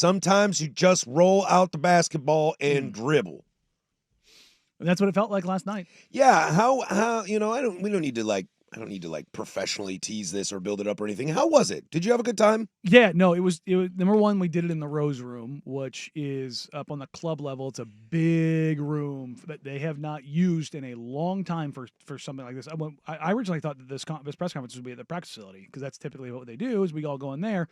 Sometimes you just roll out the basketball and dribble. And that's what it felt like last night. Yeah, how we don't need to like professionally tease this or build it up or anything. How was it? Did you have a good time? Yeah, no, it was number one, we did it in the Rose Room, which is up on the club level. It's a big room that they have not used in a long time for something like this. I originally thought that this press conference would be at the practice facility, because that's typically what they do, is we all go in there.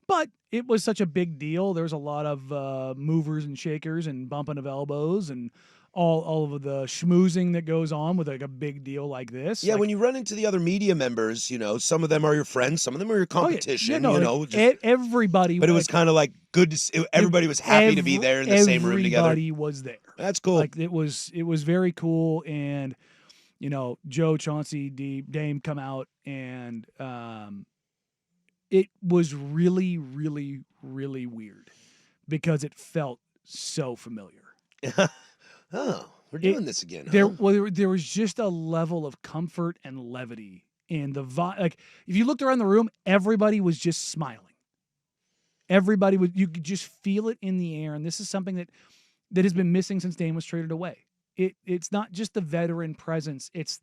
But it was such a big deal. There was a lot of movers and shakers and bumping of elbows and all of the schmoozing that goes on with like a big deal like this. Yeah, like, when you run into the other media members, some of them are your friends, some of them are your competition. Everybody. But it was kind of like good. Everybody was happy to be there in the same room together. Everybody was there. That's cool. Like it was very cool, and Joe, Chauncey, Dame come out, and it was really, really, really weird because it felt so familiar. Oh, we're doing this again. There was just a level of comfort and levity in the vibe. Like if you looked around the room, everybody was just smiling. You could just feel it in the air, and this is something that has been missing since Dame was traded away. It's not just the veteran presence; it's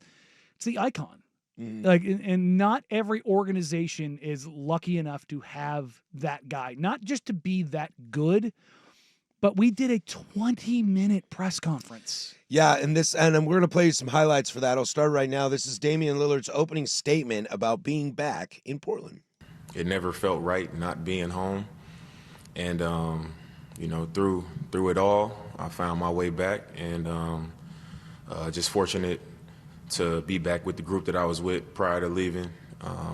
the icon. Mm-hmm. Like, and not every organization is lucky enough to have that guy. Not just to be that good, but we did a 20-minute press conference. Yeah, and we're going to play you some highlights for that. I'll start right now. This is Damian Lillard's opening statement about being back in Portland. It never felt right not being home. And, through it all, I found my way back, and just fortunate to be back with the group that I was with prior to leaving,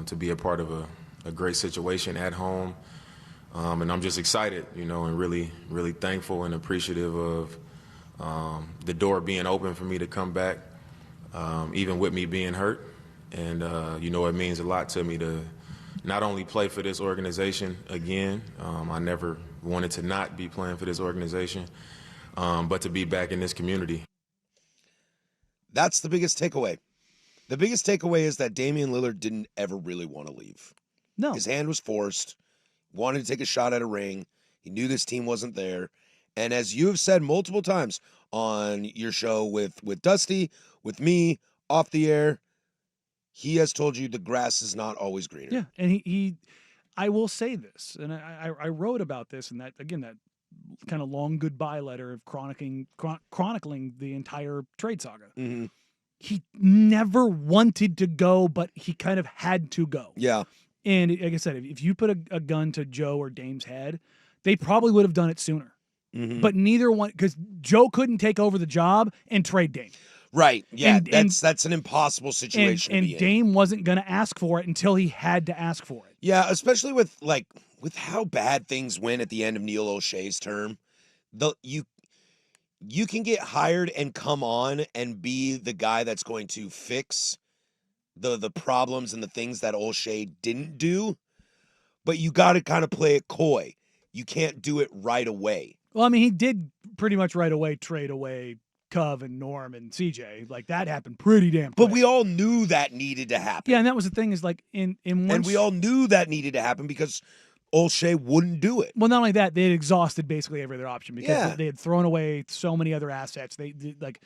to be a part of a great situation at home. And I'm just excited, and really, really thankful and appreciative of the door being open for me to come back, even with me being hurt. And, it means a lot to me to not only play for this organization again. I never wanted to not be playing for this organization, but to be back in this community. That's the biggest takeaway. The biggest takeaway is that Damian Lillard didn't ever really want to leave. No. His hand was forced. Wanted to take a shot at a ring. He knew this team wasn't there. And as you have said multiple times on your show with Dusty, with me, off the air, he has told you the grass is not always greener. Yeah, and I will say this, and I wrote about this, and that kind of long goodbye letter of chronicling the entire trade saga. Mm-hmm. He never wanted to go, but he kind of had to go. Yeah. And like I said, if you put a gun to Joe or Dame's head, they probably would have done it sooner. Mm-hmm. But neither one, because Joe couldn't take over the job and trade Dame. Right. Yeah. That's an impossible situation. And Dame wasn't going to ask for it until he had to ask for it. Yeah, especially with how bad things went at the end of Neil O'Shea's term. You can get hired and come on and be the guy that's going to fix the problems and the things that O'Shea didn't do, but you got to kind of play it coy. You can't do it right away. Well, I mean, he did pretty much right away trade away Cove and Norm and CJ. Like, that happened pretty damn quick. But we all knew that needed to happen. Yeah, and that was the thing is, like, and we all knew that needed to happen because O'Shea wouldn't do it. Well, not only that, they had exhausted basically every other option because they had thrown away so many other assets. They like,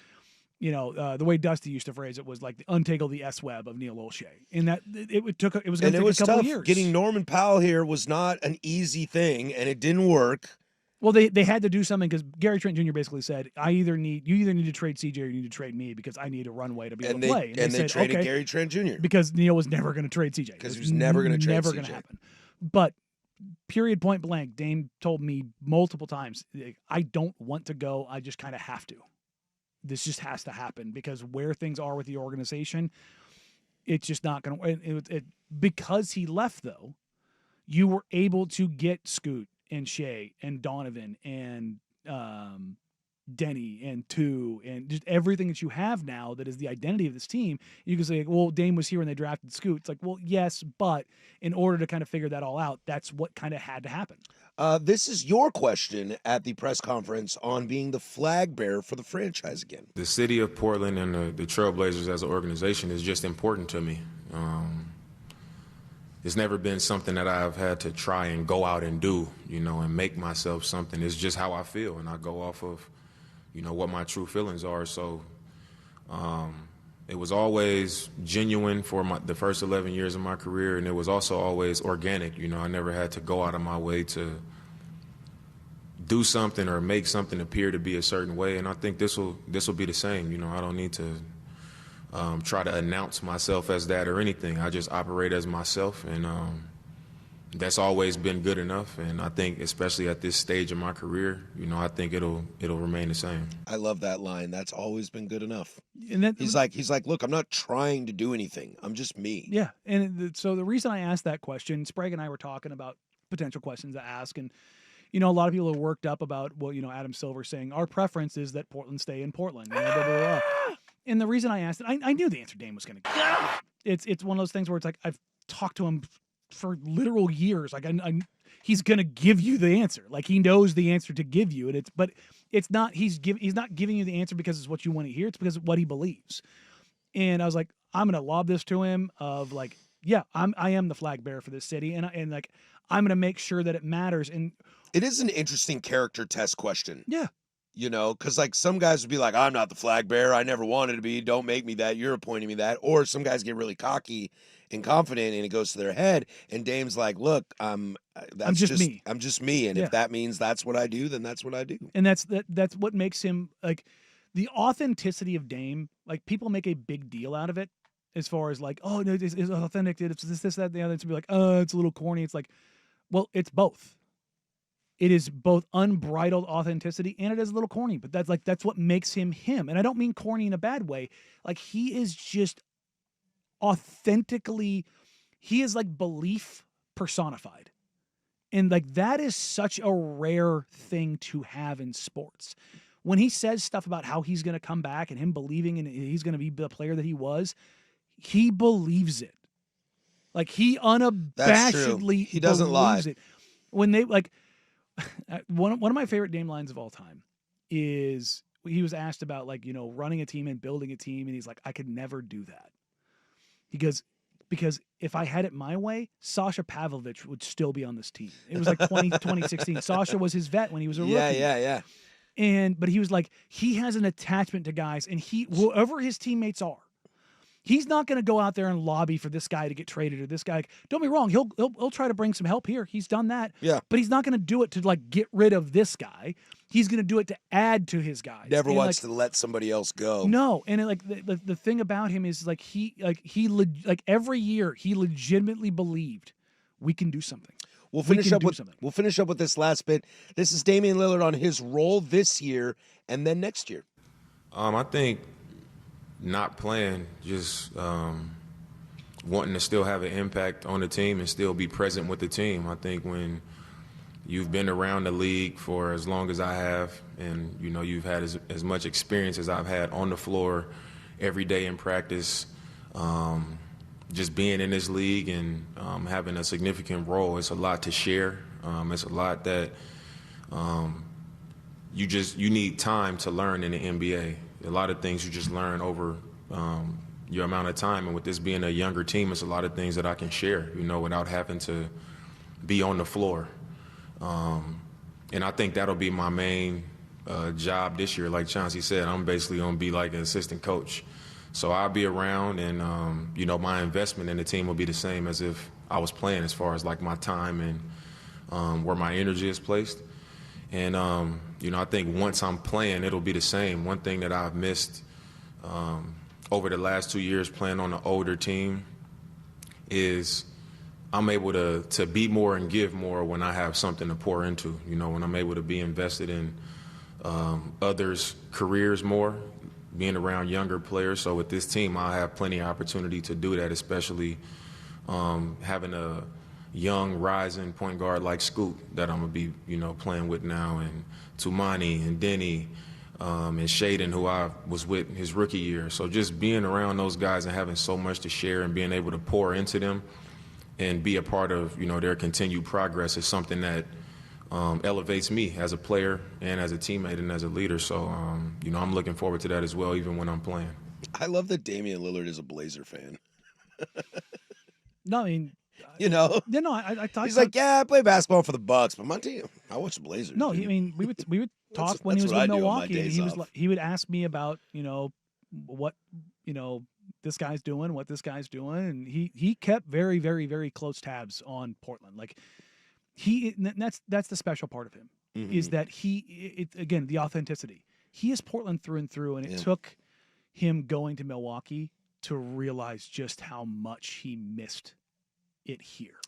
the way Dusty used to phrase it was like the untangle the S-web of Neil O'Shea. And that it was going to take a couple of years. Getting Norman Powell here was not an easy thing, and it didn't work. Well, they had to do something because Gary Trent Jr. basically said, you either need to trade CJ or you need to trade me because I need a runway to be able to play. And they traded Gary Trent Jr. Because Neil was never going to trade CJ. Because he was never going to trade CJ. Never going to happen. But period, point blank, Dame told me multiple times, I don't want to go. I just kind of have to. This just has to happen because where things are with the organization, it's just not going to. Because he left, though, you were able to get Scoot and Shea and Donovan and Denny and Two and just everything that you have now that is the identity of this team. You can say, well, Dame was here when they drafted Scoot. It's like, well, yes, but in order to kind of figure that all out, that's what kind of had to happen. This is your question at the press conference on being the flag bearer for the franchise again. The city of Portland and the Trailblazers as an organization is just important to me. it's never been something that I've had to try and go out and do, and make myself something. It's just how I feel, and I go off of, what my true feelings are. So it was always genuine for the first 11 years of my career, and it was also always organic. I never had to go out of my way to do something or make something appear to be a certain way, and I think this will be the same. I don't need to try to announce myself as that or anything. I just operate as myself, and that's always been good enough. And I think, especially at this stage of my career, I think it'll remain the same. I love that line. That's always been good enough. And he's like, look, I'm not trying to do anything. I'm just me. Yeah, and so the reason I asked that question, Sprague and I were talking about potential questions to ask, and a lot of people are worked up about, Adam Silver saying our preference is that Portland stay in Portland. Blah, blah, blah, blah. And the reason I asked it, I knew the answer Dame was going to give. It's one of those things where it's like I've talked to him for literal years. Like he's going to give you the answer. Like he knows the answer to give you, and it's not he's not giving you the answer because it's what you want to hear. It's because of what he believes. And I was like, I'm going to lob this to him of like, yeah, I am the flag bearer for this city, and like I'm going to make sure that it matters. And it is an interesting character test question. Yeah. Because like some guys would be like, I'm not the flag bearer. I never wanted to be. Don't make me that. You're appointing me that. Or some guys get really cocky and confident, and it goes to their head. And Dame's like, look, I'm just me. I'm just me. And if that means that's what I do, then that's what I do. And that's what makes him like the authenticity of Dame. Like people make a big deal out of it as far as like, oh no, it's authentic. It's this, that, the other. It's be like, oh, it's a little corny. It's like, well, it's both. It is both unbridled authenticity and it is a little corny, but that's what makes him him. And I don't mean corny in a bad way. Like he is just authentically, he is like belief personified. And like that is such a rare thing to have in sports. When he says stuff about how he's going to come back and him believing and he's going to be the player that he was, he believes it. Like he unabashedly he doesn't lie. It. When they like, one of my favorite Dame lines of all time is he was asked about like, running a team and building a team. And he's like, I could never do that. He goes, because if I had it my way, Sasha Pavlovich would still be on this team. It was like 2016. Sasha was his vet when he was a rookie. Yeah. But he was like, he has an attachment to guys, and whoever his teammates are, he's not going to go out there and lobby for this guy to get traded or this guy. Don't be wrong. He'll try to bring some help here. He's done that. Yeah. But he's not going to do it to like get rid of this guy. He's going to do it to add to his guys. Never wants to let somebody else go. No. And like the thing about him is like he every year he legitimately believed we can do something. We'll finish up with this last bit. This is Damian Lillard on his role this year and then next year. I think not playing, just wanting to still have an impact on the team and still be present with the team. I think when you've been around the league for as long as I have and, you've had as much experience as I've had on the floor every day in practice, just being in this league and having a significant role, it's a lot to share. It's a lot that you need time to learn in the NBA. A lot of things you just learn over your amount of time. And with this being a younger team, it's a lot of things that I can share, without having to be on the floor. And I think that'll be my main job this year. Like Chauncey said, I'm basically going to be like an assistant coach. So I'll be around and, my investment in the team will be the same as if I was playing as far as like my time and where my energy is placed. And, I think once I'm playing, it'll be the same. One thing that I've missed over the last 2 years playing on an older team is I'm able to be more and give more when I have something to pour into, when I'm able to be invested in others' careers more, being around younger players. So with this team, I have plenty of opportunity to do that, especially having a young rising point guard like Scoot that I'm going to be, playing with now, and Tumani and Denny and Shaden, who I was with his rookie year. So just being around those guys and having so much to share and being able to pour into them and be a part of, their continued progress is something that elevates me as a player and as a teammate and as a leader. So, I'm looking forward to that as well, even when I'm playing. I love that Damian Lillard is a Blazer fan. No, I mean, You know, Yeah, no, I thought he's like, yeah, I play basketball for the Bucks, but my team, I watch the Blazers. no. dude. I mean, we would talk when he that's was what with I do on my Milwaukee, and days he was off. like, he would ask me about what this guy's doing, what this guy's doing, and he kept very, very, very close tabs on Portland. Like that's the special part of him is that again the authenticity. He is Portland through and through, and it took him going to Milwaukee to realize just how much he missed it here.